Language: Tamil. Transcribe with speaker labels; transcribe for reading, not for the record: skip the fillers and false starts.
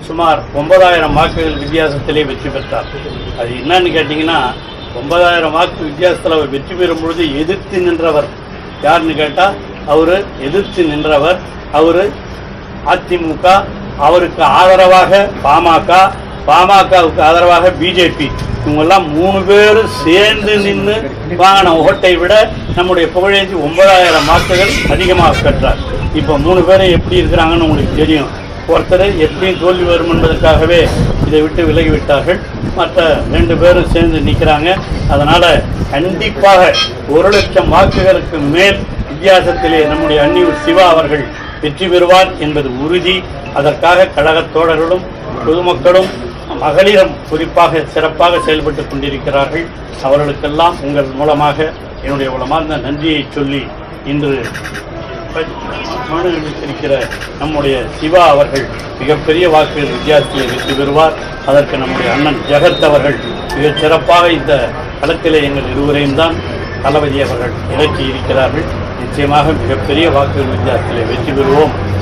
Speaker 1: சுமார் 9000 வாக்குகள் வித்தியாசத்திலே வெற்றி பெற்றார். அது என்னன்னு கேட்டீங்கன்னா, 9000 வாக்கு வித்தியாசத்தில் அவர் வெற்றி பெறும் பொழுது எதிர்த்து நின்றவர் யாருன்னு கேட்டால், எதிர்த்து நின்றவர் அதிமுக, அவருக்கு ஆதரவாக பாமகவுக்கு ஆதரவாக பிஜேபி, இவங்கெல்லாம் 3 பேரும் சேர்ந்து நின்று வாங்கின ஓட்டை விட நம்முடைய புகழேந்தி 9000 வாக்குகள் அதிகமாக பெற்றார். இப்போ 3 பேரும் எப்படி இருக்கிறாங்கன்னு உங்களுக்கு தெரியும். ஒருத்தர் எப்படியும் தோல்வி வரும் என்பதற்காகவே இதை விட்டு விலகிவிட்டார்கள். மற்ற 2 பேரும் சேர்ந்து நிற்கிறாங்க. அதனால் கண்டிப்பாக 1,00,000 வாக்குகளுக்கு மேல் வித்தியாசத்திலே நம்முடைய அன்னியூர் சிவா அவர்கள் வெற்றி பெறுவார் என்பது உறுதி. அதற்காக கழகத் தோழர்களும் பொதுமக்களும் மகளிரும் குறிப்பாக சிறப்பாக செயல்பட்டு கொண்டிருக்கிறார்கள். அவர்களுக்கெல்லாம் உங்கள் மூலமாக என்னுடைய உளமார்ந்த நன்றியை சொல்லி, இன்று மனு அளித்திருக்கிற நம்முடைய சிவா அவர்கள் மிகப்பெரிய வாக்குகள் வித்தியாசத்தில் வெற்றி பெறுவார். அதற்கு நம்முடைய அண்ணன் ஜெகத் அவர்கள் மிகச் சிறப்பாக இந்த களத்திலே எங்கள் இருவரையும் தான் தளபதி அவர்கள் இறக்கி இருக்கிறார்கள். நிச்சயமாக மிகப்பெரிய வாக்குகள் வித்தியாசத்தில் வெற்றி பெறுவோம்.